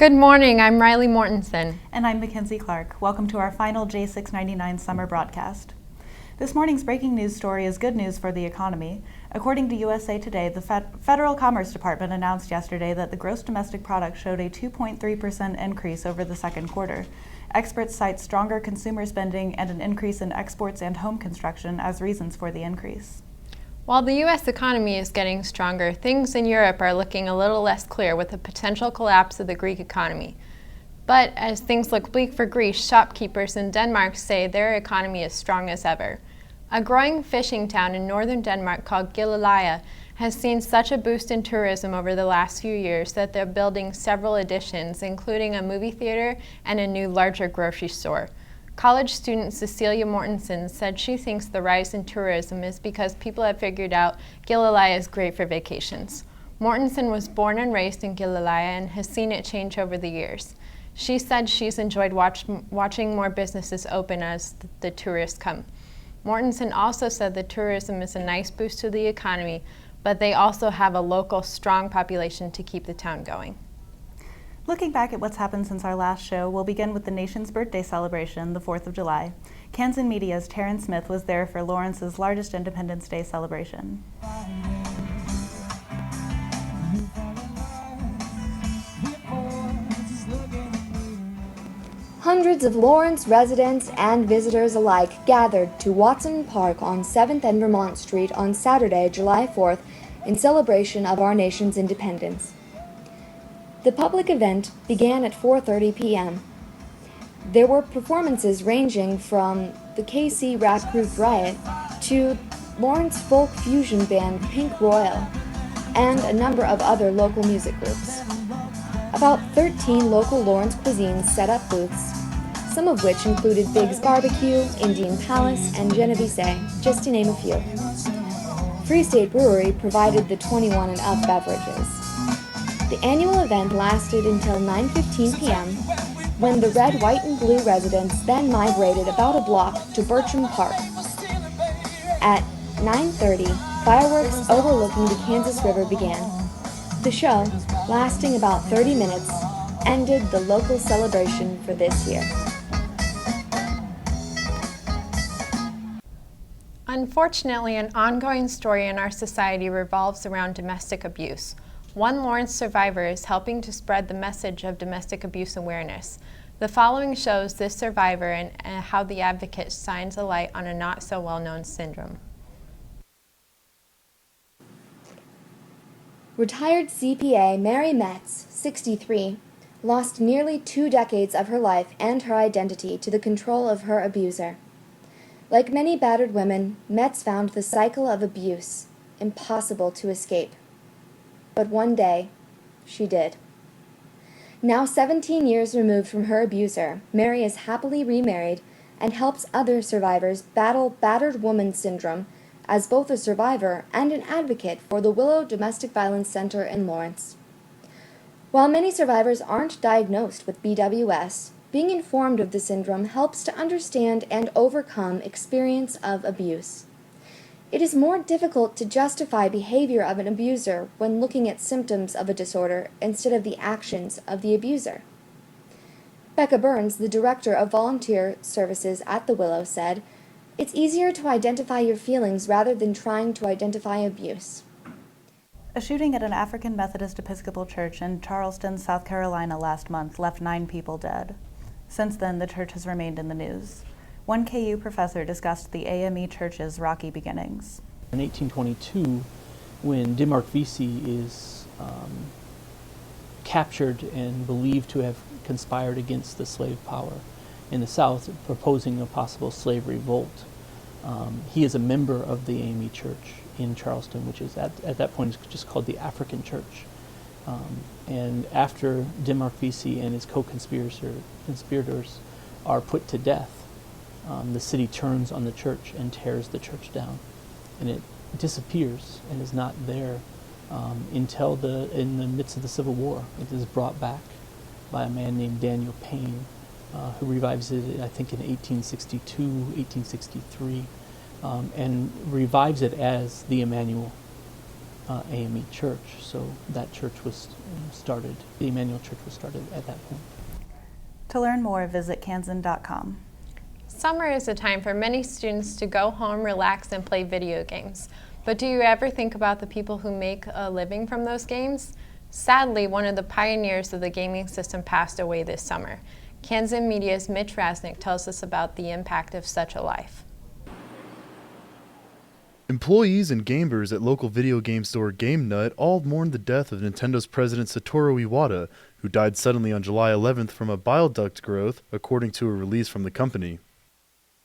Good morning, I'm Riley Mortensen. And I'm Mackenzie Clark. Welcome to our final J699 summer broadcast. This morning's breaking news story is good news for the economy. According to USA Today, the Federal Commerce Department announced yesterday that the gross domestic product showed a 2.3% increase over the second quarter. Experts cite stronger consumer spending and an increase in exports and home construction as reasons for the increase. While the U.S. economy is getting stronger, things in Europe are looking a little less clear with the potential collapse of the Greek economy. But as things look bleak for Greece, shopkeepers in Denmark say their economy is strong as ever. A growing fishing town in northern Denmark called Gilleleje has seen such a boost in tourism over the last few years that they're building several additions, including a movie theater and a new, larger grocery store. College student Cecilia Mortensen said she thinks the rise in tourism is because people have figured out Gilleleje is great for vacations. Mortensen was born and raised in Gilleleje and has seen it change over the years. She said she's enjoyed watching more businesses open as the tourists come. Mortensen also said that tourism is a nice boost to the economy, but they also have a local strong population to keep the town going. Looking back at what's happened since our last show, we'll begin with the nation's birthday celebration, the 4th of July. Kansan Media's Taryn Smith was there for Lawrence's largest Independence Day celebration. Hundreds of Lawrence residents and visitors alike gathered to Watson Park on 7th and Vermont Street on Saturday, July 4th, in celebration of our nation's independence. The public event began at 4:30 p.m. There were performances ranging from the KC rap group Riot to Lawrence folk fusion band Pink Royal and a number of other local music groups. About 13 local Lawrence cuisines set up booths, some of which included Big's Barbecue, Indian Palace, and Genovese, just to name a few. Free State Brewery provided the 21 and up beverages. The annual event lasted until 9:15 p.m., when the red, white, and blue residents then migrated about a block to Bircham Park. At 9:30, fireworks overlooking the Kansas River began. The show, lasting about 30 minutes, ended the local celebration for this year. Unfortunately, an ongoing story in our society revolves around domestic abuse. One Lawrence survivor is helping to spread the message of domestic abuse awareness. The following shows this survivor and how the advocate shines a light on a not-so-well-known syndrome. Retired CPA Mary Metz, 63, lost nearly 2 decades of her life and her identity to the control of her abuser. Like many battered women, Metz found the cycle of abuse impossible to escape. But one day, she did. Now 17 years removed from her abuser, Mary is happily remarried and helps other survivors battle battered woman syndrome as both a survivor and an advocate for the Willow Domestic Violence Center in Lawrence. While many survivors aren't diagnosed with BWS, being informed of the syndrome helps to understand and overcome experience of abuse. It is more difficult to justify behavior of an abuser when looking at symptoms of a disorder instead of the actions of the abuser. Becca Burns, the director of volunteer services at the Willow, said, "It's easier to identify your feelings rather than trying to identify abuse." A shooting at an African Methodist Episcopal church in Charleston, South Carolina last month left 9 people dead. Since then, the church has remained in the news. One KU professor discussed the AME Church's rocky beginnings. In 1822, when Denmark Vesey is captured and believed to have conspired against the slave power in the South, proposing a possible slave revolt, he is a member of the AME Church in Charleston, which is at that point is just called the African Church. And after Denmark Vesey and his co-conspirators are put to death, the city turns on the church and tears the church down, and it disappears and is not there until in the midst of the Civil War. It is brought back by a man named Daniel Payne, who revives it, I think, in 1862, 1863, and revives it as the Emmanuel AME Church. So that church was started, the Emmanuel Church was started at that point. To learn more, visit kansan.com. Summer is a time for many students to go home, relax, and play video games. But do you ever think about the people who make a living from those games? Sadly, one of the pioneers of the gaming system passed away this summer. Kansan Media's Mitch Rasnick tells us about the impact of such a life. Employees and gamers at local video game store Game Nut all mourned the death of Nintendo's president Satoru Iwata, who died suddenly on July 11th from a bile duct growth, according to a release from the company.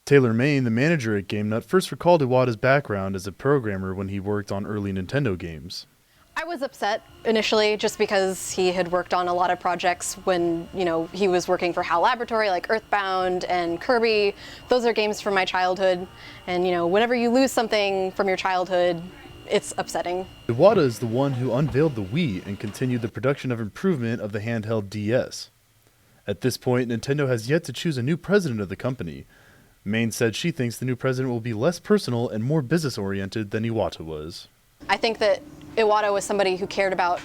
Taylor Main, the manager at Game Nut, first recalled Iwata's background as a programmer when he worked on early Nintendo games. I was upset initially just because he had worked on a lot of projects when, he was working for HAL Laboratory, like Earthbound and Kirby. Those are games from my childhood. And, whenever you lose something from your childhood, it's upsetting. Iwata is the one who unveiled the Wii and continued the production of improvement of the handheld DS. At this point, Nintendo has yet to choose a new president of the company. Main said she thinks the new president will be less personal and more business-oriented than Iwata was. I think that Iwata was somebody who cared about,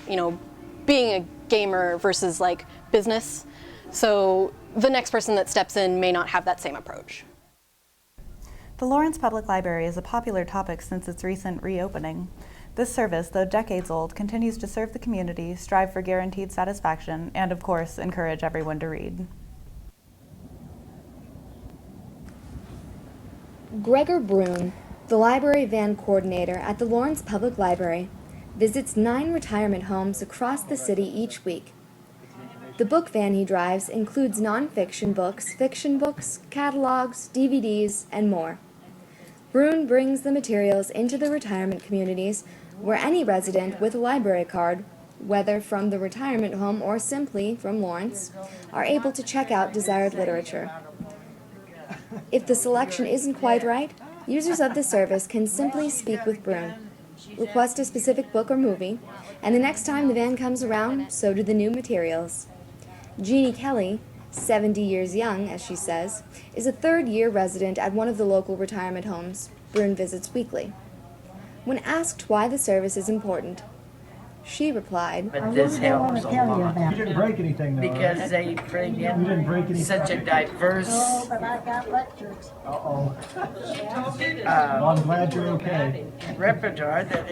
being a gamer versus business. So the next person that steps in may not have that same approach. The Lawrence Public Library is a popular topic since its recent reopening. This service, though decades old, continues to serve the community, strive for guaranteed satisfaction, and of course, encourage everyone to read. Gregor Brun, the library van coordinator at the Lawrence Public Library, visits 9 retirement homes across the city each week. The book van he drives includes nonfiction books, fiction books, catalogs, DVDs, and more. Brun brings the materials into the retirement communities where any resident with a library card, whether from the retirement home or simply from Lawrence, are able to check out desired literature. If the selection isn't quite right, users of the service can simply speak with Brun, request a specific book or movie, and the next time the van comes around, so do the new materials. Jeannie Kelly, 70 years young, as she says, is a third-year resident at one of the local retirement homes Brun visits weekly. When asked why the service is important, she replied, But this helps a lot. You didn't break anything though, Because right? they bring You didn't break in any. such a diverse Uh-oh. Well, I'm glad you're okay. repertoire that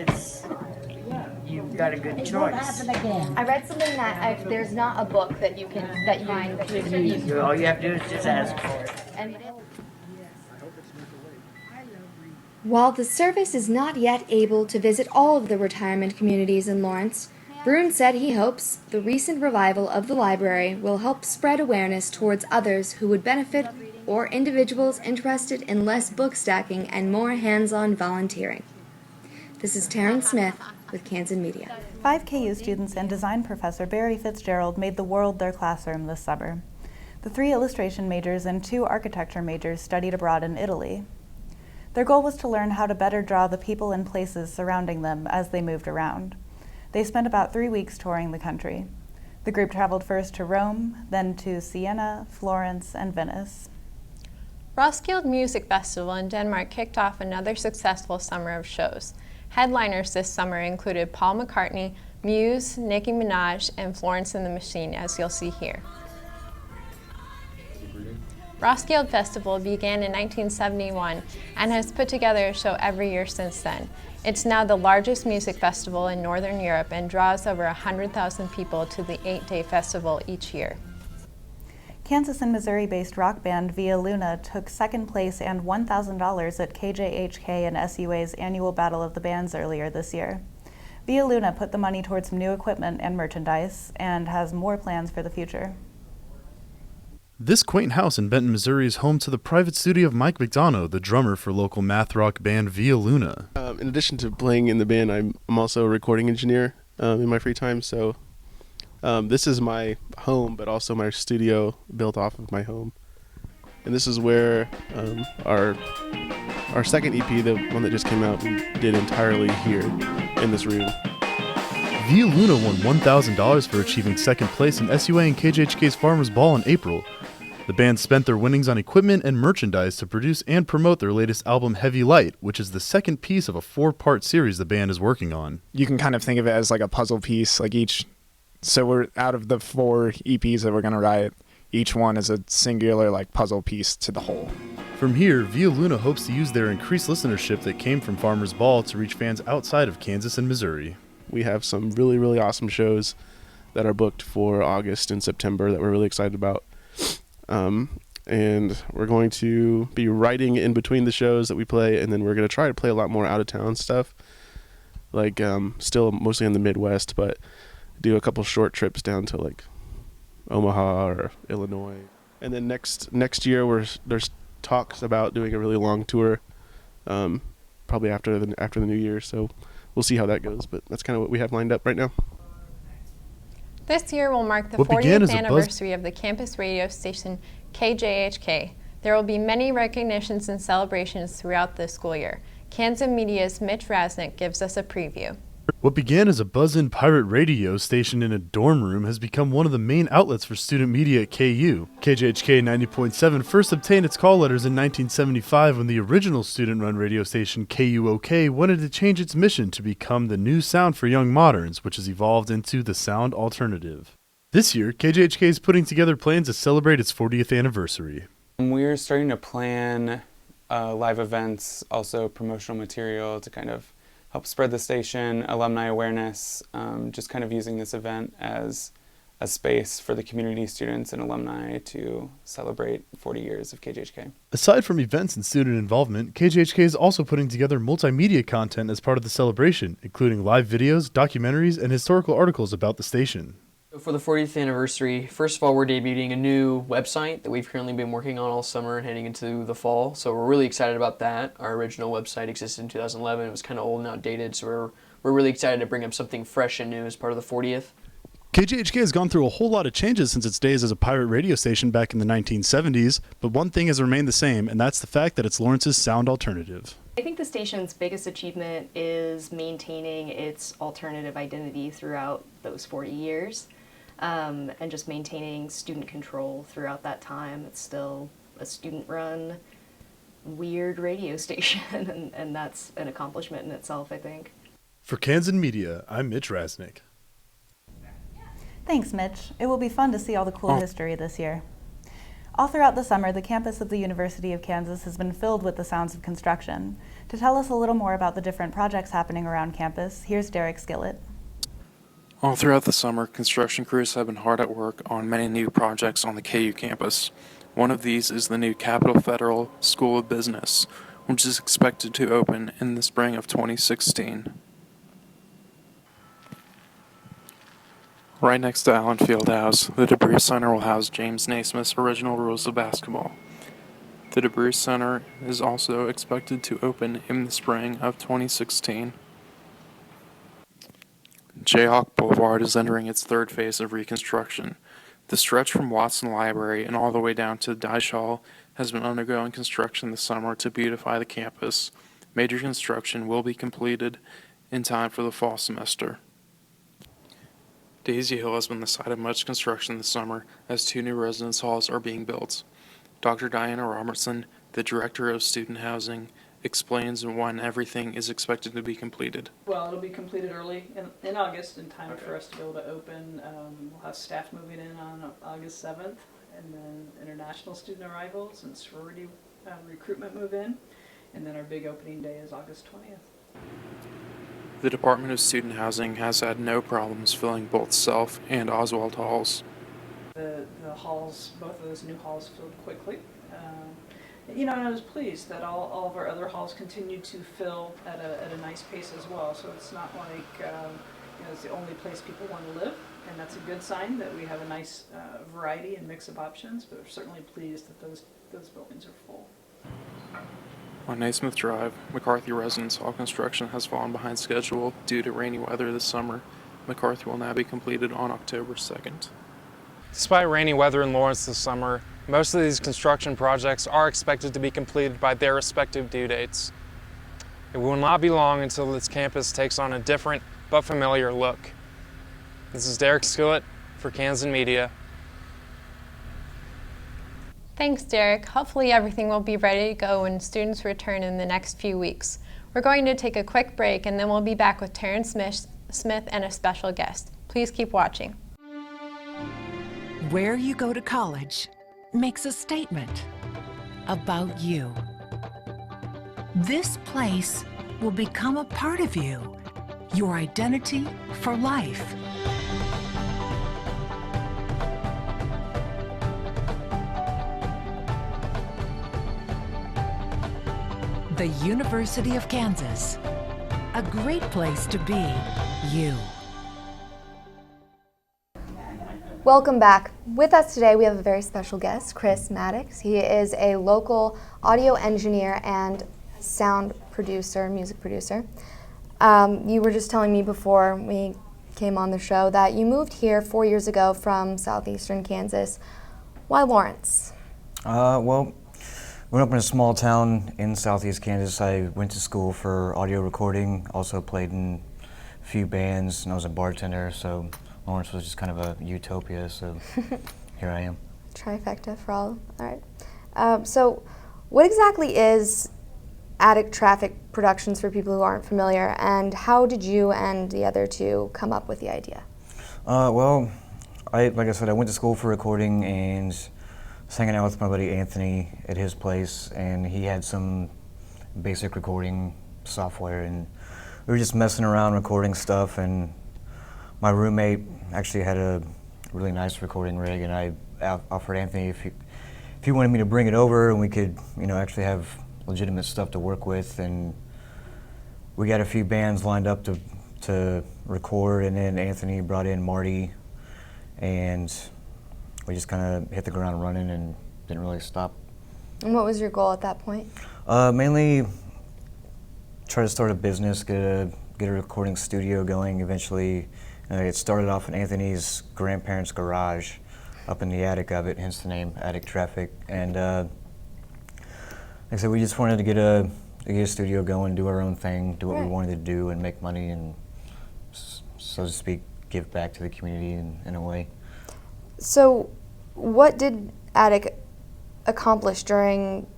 you've got a good choice. I read something that there's not a book that you can use. All you have to do is just ask for it. While the service is not yet able to visit all of the retirement communities in Lawrence, Brun said he hopes the recent revival of the library will help spread awareness towards others who would benefit or individuals interested in less book stacking and more hands-on volunteering. This is Taryn Smith with Kansan Media. 5 KU students and design professor Barry Fitzgerald made the world their classroom this summer. The 3 illustration majors and 2 architecture majors studied abroad in Italy. Their goal was to learn how to better draw the people and places surrounding them as they moved around. They spent about 3 weeks touring the country. The group traveled first to Rome, then to Siena, Florence, and Venice. Roskilde Music Festival in Denmark kicked off another successful summer of shows. Headliners this summer included Paul McCartney, Muse, Nicki Minaj, and Florence and the Machine, as you'll see here. Roskilde Festival began in 1971 and has put together a show every year since then. It's now the largest music festival in Northern Europe and draws over 100,000 people to the 8-day festival each year. Kansas and Missouri-based rock band Via Luna took second place and $1,000 at KJHK and SUA's annual Battle of the Bands earlier this year. Via Luna put the money towards some new equipment and merchandise and has more plans for the future. This quaint house in Benton, Missouri is home to the private studio of Mike McDonough, the drummer for local math rock band Via Luna. In addition to playing in the band, I'm also a recording engineer in my free time, so this is my home, but also my studio built off of my home. And this is where our second EP, the one that just came out, we did entirely here in this room. Via Luna won $1,000 for achieving second place in SUA and KJHK's Farmers Ball in April. The band spent their winnings on equipment and merchandise to produce and promote their latest album, Heavy Light, which is the second piece of a 4-part series the band is working on. You can kind of think of it as like a puzzle piece, so we're out of the 4 EPs that we're going to write, each one is a singular like puzzle piece to the whole. From here, Via Luna hopes to use their increased listenership that came from Farmers Ball to reach fans outside of Kansas and Missouri. We have some really, really awesome shows that are booked for August and September that we're really excited about. And we're going to be writing in between the shows that we play, and then we're going to try to play a lot more out-of-town stuff, like still mostly in the Midwest, but do a couple short trips down to like Omaha or Illinois. And then next year there's talks about doing a really long tour, probably after the new year, so we'll see how that goes, but that's kind of what we have lined up right now. This year will mark the 40th anniversary of the campus radio station KJHK. There will be many recognitions and celebrations throughout the school year. Kansas Media's Mitch Rasnick gives us a preview. What began as a buzz-in pirate radio station in a dorm room has become one of the main outlets for student media at KU. KJHK 90.7 first obtained its call letters in 1975 when the original student-run radio station KUOK wanted to change its mission to become the new sound for young moderns, which has evolved into the sound alternative. This year, KJHK is putting together plans to celebrate its 40th anniversary. We're starting to plan live events, also promotional material to kind of help spread the station, alumni awareness, just kind of using this event as a space for the community students and alumni to celebrate 40 years of KJHK. Aside from events and student involvement, KJHK is also putting together multimedia content as part of the celebration, including live videos, documentaries, and historical articles about the station. For the 40th anniversary, first of all, we're debuting a new website that we've currently been working on all summer and heading into the fall. So we're really excited about that. Our original website existed in 2011. It was kind of old and outdated, so we're really excited to bring up something fresh and new as part of the 40th. KJHK has gone through a whole lot of changes since its days as a pirate radio station back in the 1970s, but one thing has remained the same, and that's the fact that it's Lawrence's sound alternative. I think the station's biggest achievement is maintaining its alternative identity throughout those 40 years. And just maintaining student control throughout that time. It's still a student-run, weird radio station, and that's an accomplishment in itself, I think. For Kansas Media, I'm Mitch Rasnick. Thanks, Mitch. It will be fun to see all the cool history this year. All throughout the summer, the campus of the University of Kansas has been filled with the sounds of construction. To tell us a little more about the different projects happening around campus, here's Derek Skillett. All throughout the summer, construction crews have been hard at work on many new projects on the KU campus. One of these is the new Capital Federal School of Business, which is expected to open in the spring of 2016. Right next to Allen Fieldhouse, the Debris Center will house James Naismith's original rules of basketball. The Debris Center is also expected to open in the spring of 2016. Jayhawk Boulevard is entering its third phase of reconstruction. The stretch from Watson Library and all the way down to Dyche Hall has been undergoing construction this summer to beautify the campus. Major construction will be completed in time for the fall semester. Daisy Hill has been the site of much construction this summer as 2 new residence halls are being built. Dr. Diana Robertson, the Director of Student Housing, explains when everything is expected to be completed. Well, it'll be completed early in August in time for us to be able to open. We'll have staff moving in on August 7th, and then international student arrivals and sorority recruitment move in, and then our big opening day is August 20th. The Department of Student Housing has had no problems filling both Self and Oswald halls. The halls, both of those new halls filled quickly. And I was pleased that all of our other halls continued to fill at a nice pace as well. So it's not like it's the only place people want to live, and that's a good sign that we have a nice variety and mix of options. But we're certainly pleased that those buildings are full. On Naismith Drive, McCarthy Residence Hall construction has fallen behind schedule due to rainy weather this summer. McCarthy will now be completed on October 2nd. Despite rainy weather in Lawrence this summer, most of these construction projects are expected to be completed by their respective due dates. It will not be long until this campus takes on a different but familiar look. This is Derek Skillett for Kansas Media. Thanks, Derek. Hopefully everything will be ready to go when students return in the next few weeks. We're going to take a quick break and then we'll be back with Terrence Smith and a special guest. Please keep watching. Where you go to college makes a statement about you. This place will become a part of you, your identity for life. The University of Kansas, a great place to be you. Welcome back. With us today, we have a very special guest, Chris Maddox. He is a local audio engineer and sound producer, music producer. You were just telling me before we came on the show that you moved here 4 years ago from southeastern Kansas. Why Lawrence? Well, growing up in a small town in southeast Kansas, I went to school for audio recording, also played in a few bands, and I was a bartender, so Lawrence was just kind of a utopia, so here I am. Trifecta for all right. So what exactly is Attic Traffic Productions for people who aren't familiar, and how did you and the other two come up with the idea? Well, like I said, I went to school for recording and was hanging out with my buddy Anthony at his place, and he had some basic recording software, and we were just messing around recording stuff, and my roommate actually had a really nice recording rig, and I offered Anthony if he wanted me to bring it over and we could, actually have legitimate stuff to work with, and we got a few bands lined up to record, and then Anthony brought in Marty, and we just kind of hit the ground running and didn't really stop. And what was your goal at that point? Mainly try to start a business, get a recording studio going. Eventually, it started off in Anthony's grandparents' garage, up in the attic of it, hence the name Attic Traffic. And like I said, we just wanted to get a studio going, do our own thing, do what we wanted to do, and make money, and so to speak, give back to the community in a way. So, what did Attic accomplish during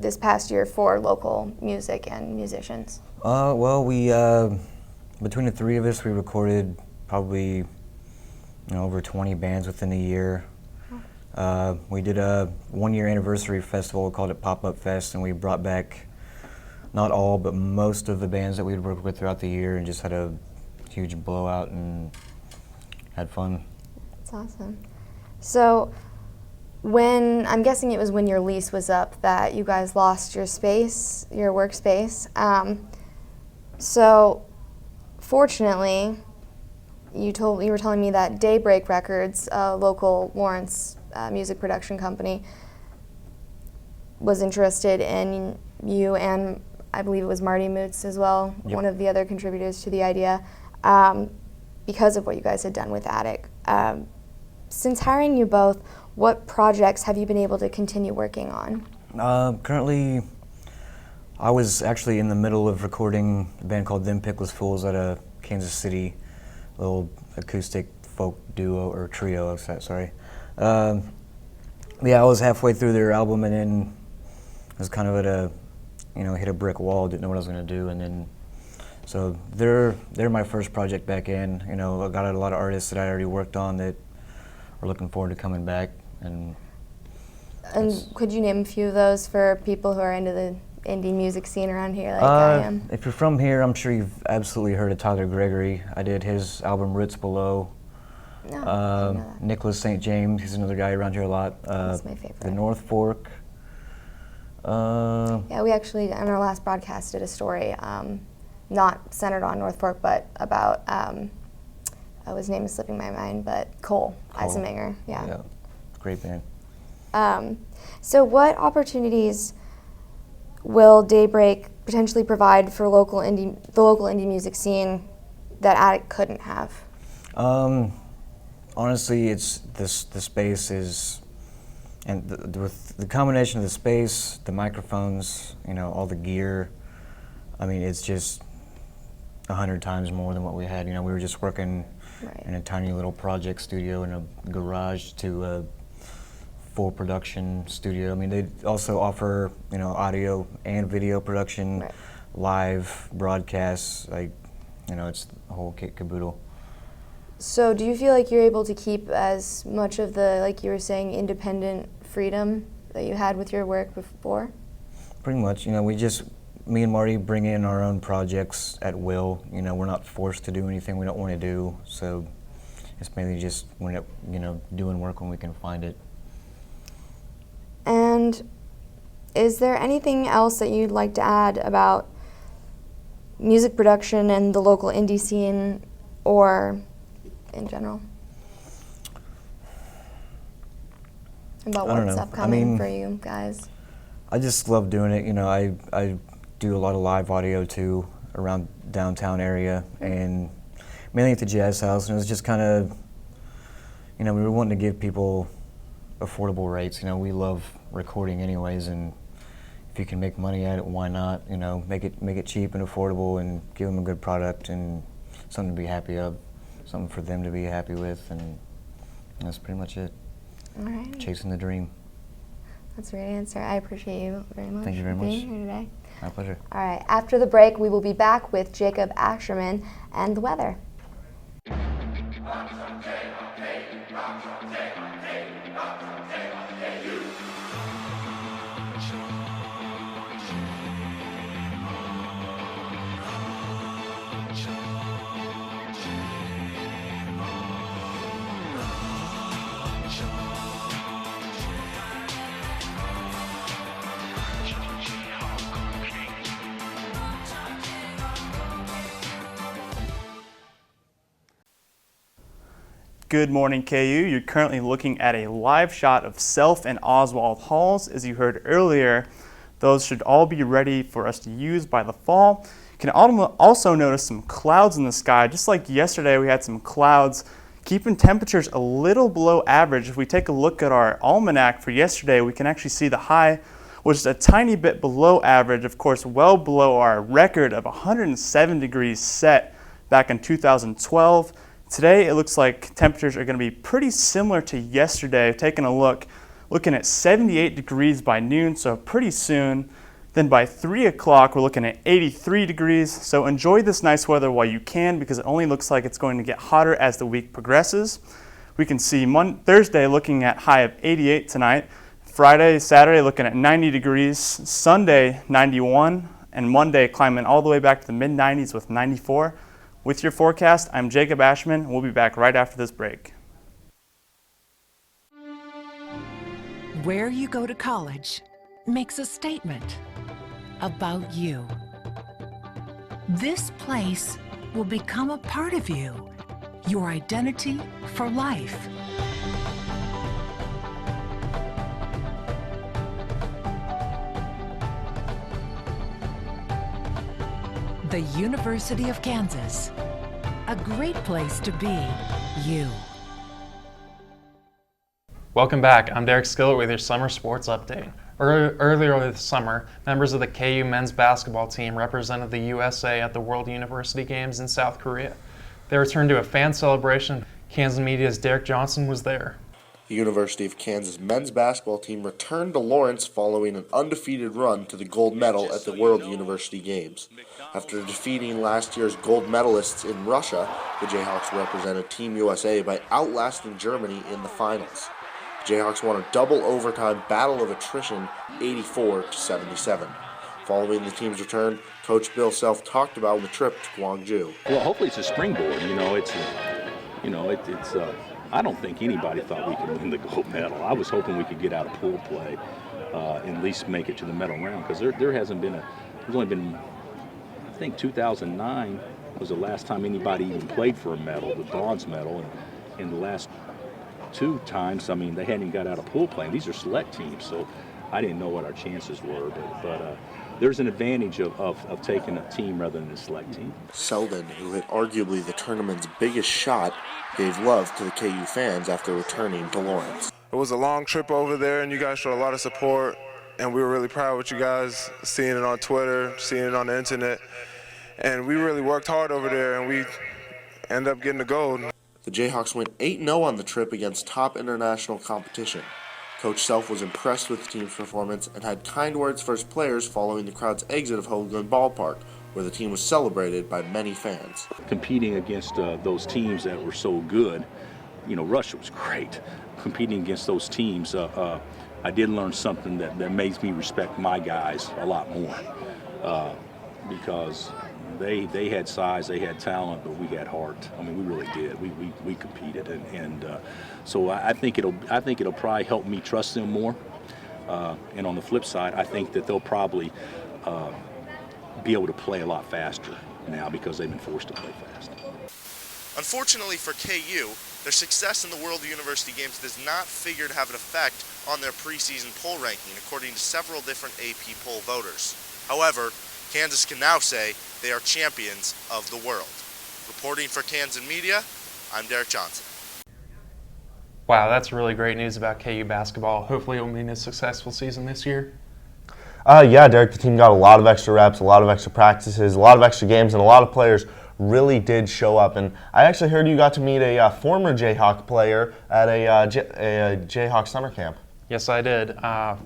this past year for local music and musicians? Well, we between the three of us, we recorded probably over 20 bands within a year. We did a 1-year anniversary festival, called it Pop-Up Fest, and we brought back not all, but most of the bands that we'd worked with throughout the year, and just had a huge blowout and had fun. That's awesome. So, I'm guessing it was when your lease was up that you guys lost your space, your workspace. So, fortunately, you were telling me that Daybreak Records, a local Lawrence music production company, was interested in you, and I believe it was Marty Moots as well, one of the other contributors to the idea, because of what you guys had done with Attic. Since hiring you both, what projects have you been able to continue working on? Currently, I was actually in the middle of recording a band called Them Pickless Fools out of Kansas City, little acoustic folk duo, or trio, sorry. Yeah, I was halfway through their album, and then I was kind of at a, hit a brick wall, didn't know what I was going to do, and then, so they're my first project back in. I got a lot of artists that I already worked on that are looking forward to coming back. And could you name a few of those for people who are into the indie music scene around here like I am? If you're from here, I'm sure you've absolutely heard of Tyler Gregory. I did his album Roots Below. Nicholas St. James, he's another guy around here a lot. That's my favorite. The North Fork. Yeah, we actually, on our last broadcast, did a story, not centered on North Fork, but about, his name is slipping my mind, but Cole. Eisenmenger, yeah. Great band. So what opportunities will Daybreak potentially provide for the local indie music scene that Attic couldn't have? Honestly, it's the space is, and with the combination of the space, the microphones, all the gear. I mean, it's just 100 times more than what we had. We were just working in a tiny little project studio in a garage to a full production studio. I mean, they also offer, audio and video production, live broadcasts, it's the whole kit caboodle. So do you feel like you're able to keep as much of the, like you were saying, independent freedom that you had with your work before? Pretty much. Me and Marty bring in our own projects at will. We're not forced to do anything we don't want to do. So it's mainly just doing work when we can find it. And is there anything else that you'd like to add about music production and the local indie scene, or in general? About what's upcoming for you guys? I just love doing it. I do a lot of live audio too around downtown area, and mainly at the Jazz House. And it was just kind of, we were wanting to give people affordable rates. We love recording anyways, and if you can make money at it, why not? Make it cheap and affordable, and give them a good product and something to be happy of, something for them to be happy with, and that's pretty much it. All right. Chasing the dream. That's a great answer. I appreciate you very much. Thank you very much. For being here today. My pleasure. All right. After the break, we will be back with Jacob Asherman and the weather. Good morning, KU. You're currently looking at a live shot of Self and Oswald Halls. As you heard earlier, those should all be ready for us to use by the fall. You can also notice some clouds in the sky. Just like yesterday, we had some clouds keeping temperatures a little below average. If we take a look at our almanac for yesterday, we can actually see the high was a tiny bit below average, of course, well below our record of 107 degrees set back in 2012. Today, it looks like temperatures are going to be pretty similar to yesterday. Taking a look, looking at 78 degrees by noon, so pretty soon. Then by 3 o'clock, we're looking at 83 degrees. So enjoy this nice weather while you can, because it only looks like it's going to get hotter as the week progresses. We can see Thursday looking at high of 88 tonight. Friday, Saturday looking at 90 degrees. Sunday, 91. And Monday climbing all the way back to the mid-90s with 94. With your forecast, I'm Jacob Ashman. We'll be back right after this break. Where you go to college makes a statement about you. This place will become a part of you, your identity for life. The University of Kansas, a great place to be you. Welcome back. I'm Derek Skillett with your summer sports update. Earlier this summer, members of the KU men's basketball team represented the USA at the World University Games in South Korea. They returned to a fan celebration. Kansas Media's Derek Johnson was there. The University of Kansas men's basketball team returned to Lawrence following an undefeated run to the gold medal at the World University Games. After defeating last year's gold medalists in Russia, the Jayhawks represented Team USA by outlasting Germany in the finals. The Jayhawks won a double overtime battle of attrition, 84-77. Following the team's return, Coach Bill Self talked about the trip to Gwangju. Well, hopefully it's a springboard. I don't think anybody thought we could win the gold medal. I was hoping we could get out of pool play and at least make it to the medal round, because there's only been, I think 2009 was the last time anybody even played for a medal, the bronze medal, and in the last two times, they hadn't even got out of pool play. And these are select teams, so I didn't know what our chances were, but there's an advantage of taking a team rather than a select team. Selden, who hit arguably the tournament's biggest shot, gave love to the KU fans after returning to Lawrence. It was a long trip over there, and you guys showed a lot of support, and we were really proud with you guys, seeing it on Twitter, seeing it on the internet, and we really worked hard over there, and we ended up getting the gold. The Jayhawks went 8-0 on the trip against top international competition. Coach Self was impressed with the team's performance and had kind words for his players following the crowd's exit of Hoagland Ballpark, where the team was celebrated by many fans. Competing against those teams that were so good, Russia was great. Competing against those teams, I did learn something that makes me respect my guys a lot more, because they had size, they had talent, but we had heart. I mean, we really did. We competed, and so I think it'll probably help me trust them more. And on the flip side, I think that they'll probably be able to play a lot faster now because they've been forced to play fast. Unfortunately for KU, their success in the World University Games does not figure to have an effect on their preseason poll ranking, according to several different AP poll voters. However, Kansas can now say they are champions of the world. Reporting for Kansas Media, I'm Derek Johnson. Wow, that's really great news about KU basketball. Hopefully it will mean a successful season this year. Yeah, Derek, the team got a lot of extra reps, a lot of extra practices, a lot of extra games, and a lot of players really did show up. And I actually heard you got to meet a former Jayhawk player at a Jayhawk summer camp. Yes, I did.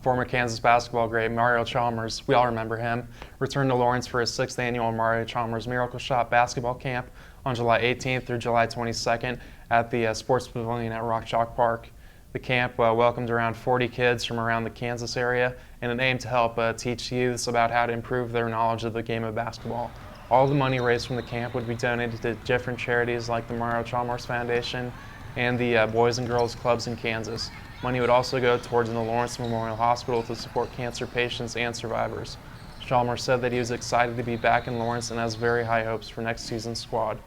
Former Kansas basketball great Mario Chalmers, we all remember him, returned to Lawrence for his 6th annual Mario Chalmers Miracle Shot basketball camp on July 18th through July 22nd at the Sports Pavilion at Rock Chalk Park. The camp welcomed around 40 kids from around the Kansas area, and it aimed to help teach youths about how to improve their knowledge of the game of basketball. All the money raised from the camp would be donated to different charities like the Mario Chalmers Foundation and the Boys and Girls Clubs in Kansas. Money would also go towards the Lawrence Memorial Hospital to support cancer patients and survivors. Chalmers said that he was excited to be back in Lawrence and has very high hopes for next season's squad.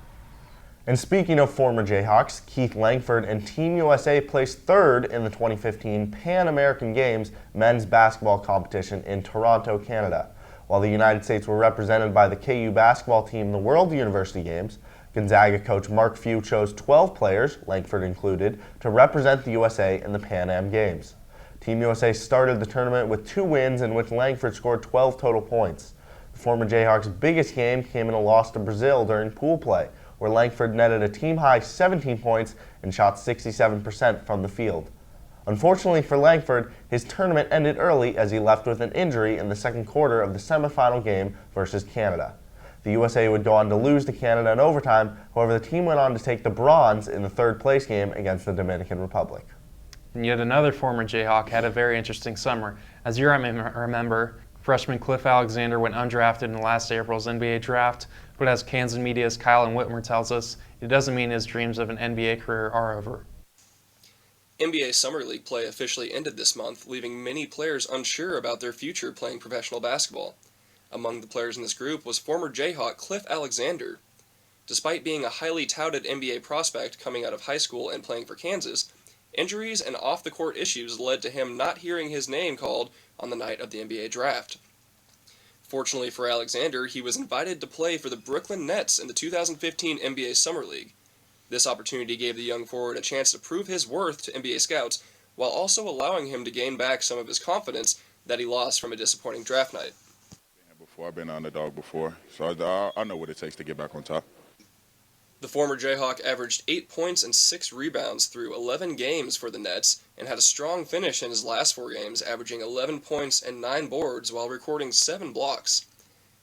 And speaking of former Jayhawks, Keith Langford and Team USA placed 3rd in the 2015 Pan American Games men's basketball competition in Toronto, Canada. While the United States were represented by the KU basketball team in the World University Games, Gonzaga coach Mark Few chose 12 players, Langford included, to represent the USA in the Pan Am Games. Team USA started the tournament with 2 wins in which Langford scored 12 total points. The former Jayhawks' biggest game came in a loss to Brazil during pool play, where Langford netted a team-high 17 points and shot 67% from the field. Unfortunately for Langford, his tournament ended early as he left with an injury in the second quarter of the semifinal game versus Canada. The USA would go on to lose to Canada in overtime, however the team went on to take the bronze in the 3rd place game against the Dominican Republic. And yet another former Jayhawk had a very interesting summer. As you remember, freshman Cliff Alexander went undrafted in last April's NBA draft, but as Kansas Media's Kylan Whitmer tells us, it doesn't mean his dreams of an NBA career are over. NBA Summer League play officially ended this month, leaving many players unsure about their future playing professional basketball. Among the players in this group was former Jayhawk Cliff Alexander. Despite being a highly touted NBA prospect coming out of high school and playing for Kansas, injuries and off-the-court issues led to him not hearing his name called on the night of the NBA draft. Fortunately for Alexander, he was invited to play for the Brooklyn Nets in the 2015 NBA Summer League. This opportunity gave the young forward a chance to prove his worth to NBA scouts, while also allowing him to gain back some of his confidence that he lost from a disappointing draft night. I've been an underdog before, so I know what it takes to get back on top. The former Jayhawk averaged 8 points and 6 rebounds through 11 games for the Nets and had a strong finish in his last 4 games, averaging 11 points and 9 boards while recording 7 blocks.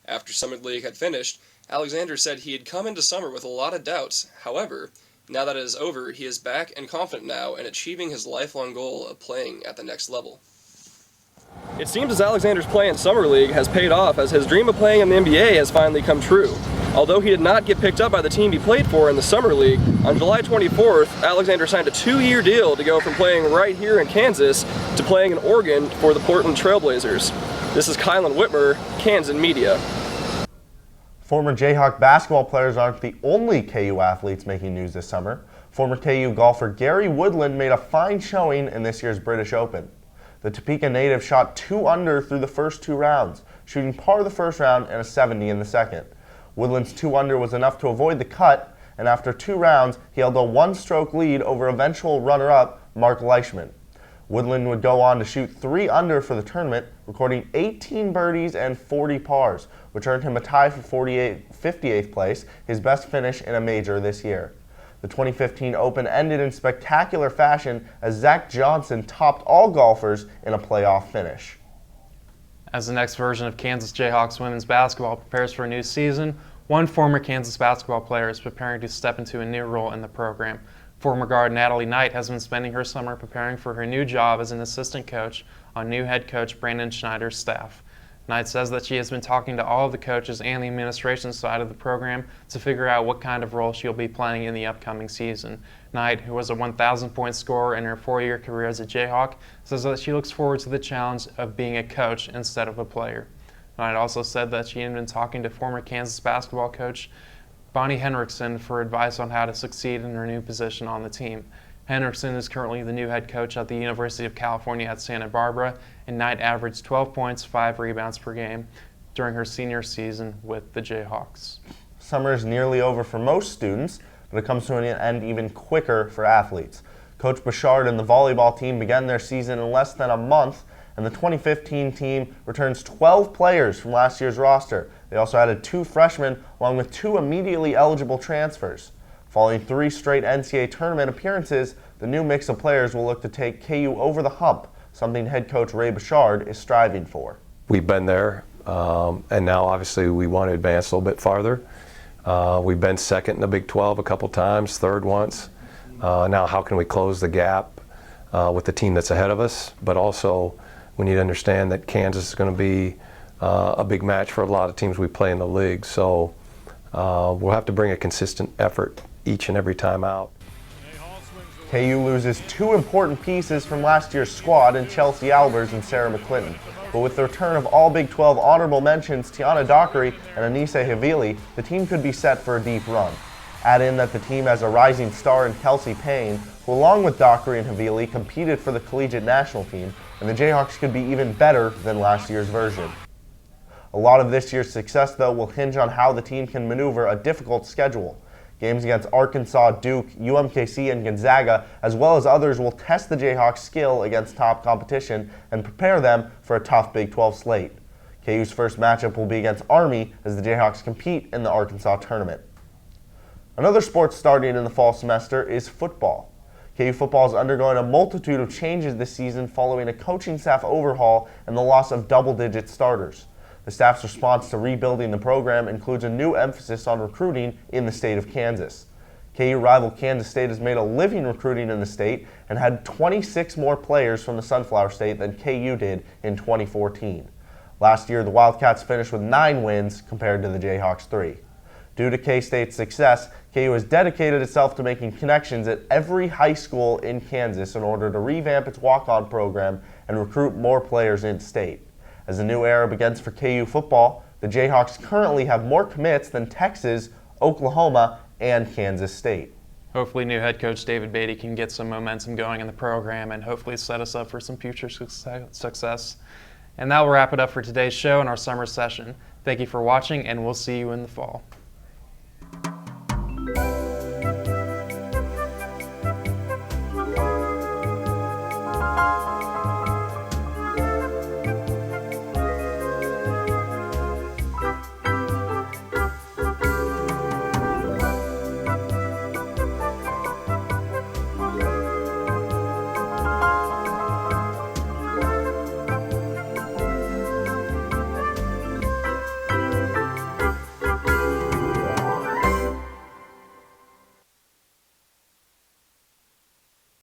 After Summer League had finished, Alexander said he had come into summer with a lot of doubts. However, now that it is over, he is back and confident now in achieving his lifelong goal of playing at the next level. It seems as Alexander's play in Summer League has paid off, as his dream of playing in the NBA has finally come true. Although he did not get picked up by the team he played for in the Summer League, on July 24th, Alexander signed a 2-year deal to go from playing right here in Kansas to playing in Oregon for the Portland Trailblazers. This is Kylan Whitmer, Kansas Media. Former Jayhawk basketball players aren't the only KU athletes making news this summer. Former KU golfer Gary Woodland made a fine showing in this year's British Open. The Topeka native shot 2 under through the first 2 rounds, shooting par the first round and a 70 in the second. Woodland's 2 under was enough to avoid the cut, and after 2 rounds, he held a 1-stroke lead over eventual runner-up Mark Leishman. Woodland would go on to shoot 3 under for the tournament, recording 18 birdies and 40 pars, which earned him a tie for 58th place, his best finish in a major this year. The 2015 Open ended in spectacular fashion as Zach Johnson topped all golfers in a playoff finish. As the next version of Kansas Jayhawks women's basketball prepares for a new season, one former Kansas basketball player is preparing to step into a new role in the program. Former guard Natalie Knight has been spending her summer preparing for her new job as an assistant coach on new head coach Brandon Schneider's staff. Knight says that she has been talking to all of the coaches and the administration side of the program to figure out what kind of role she'll be playing in the upcoming season. Knight, who was a 1,000-point scorer in her 4-year career as a Jayhawk, says that she looks forward to the challenge of being a coach instead of a player. Knight also said that she had been talking to former Kansas basketball coach Bonnie Henriksen for advice on how to succeed in her new position on the team. Henriksen is currently the new head coach at the University of California at Santa Barbara, and Knight averaged 12 points, 5 rebounds per game during her senior season with the Jayhawks. Summer is nearly over for most students, but it comes to an end even quicker for athletes. Coach Bouchard and the volleyball team began their season in less than a month, and the 2015 team returns 12 players from last year's roster. They also added 2 freshmen, along with 2 immediately eligible transfers. Following 3 straight NCAA tournament appearances, the new mix of players will look to take KU over the hump, something head coach Ray Bouchard is striving for. We've been there, and now obviously we want to advance a little bit farther. We've been second in the Big 12 a couple times, third once. Now how can we close the gap with the team that's ahead of us? But also we need to understand that Kansas is going to be a big match for a lot of teams we play in the league. So we'll have to bring a consistent effort each and every time out. KU loses 2 important pieces from last year's squad in Chelsea Albers and Sarah McClinton. But with the return of all Big 12 honorable mentions Tiana Dockery and Anissa Havili, the team could be set for a deep run. Add in that the team has a rising star in Kelsey Payne, who along with Dockery and Havili competed for the collegiate national team, and the Jayhawks could be even better than last year's version. A lot of this year's success, though, will hinge on how the team can maneuver a difficult schedule. Games against Arkansas, Duke, UMKC, and Gonzaga, as well as others, will test the Jayhawks' skill against top competition and prepare them for a tough Big 12 slate. KU's first matchup will be against Army as the Jayhawks compete in the Arkansas tournament. Another sport starting in the fall semester is football. KU football is undergoing a multitude of changes this season following a coaching staff overhaul and the loss of double-digit starters. The staff's response to rebuilding the program includes a new emphasis on recruiting in the state of Kansas. KU rival Kansas State has made a living recruiting in the state and had 26 more players from the Sunflower State than KU did in 2014. Last year, the Wildcats finished with 9 wins compared to the Jayhawks' 3. Due to K-State's success, KU has dedicated itself to making connections at every high school in Kansas in order to revamp its walk-on program and recruit more players in state. As the new era begins for KU football, the Jayhawks currently have more commits than Texas, Oklahoma, and Kansas State. Hopefully new head coach David Beatty can get some momentum going in the program and hopefully set us up for some future success. And that will wrap it up for today's show and our summer session. Thank you for watching, and we'll see you in the fall.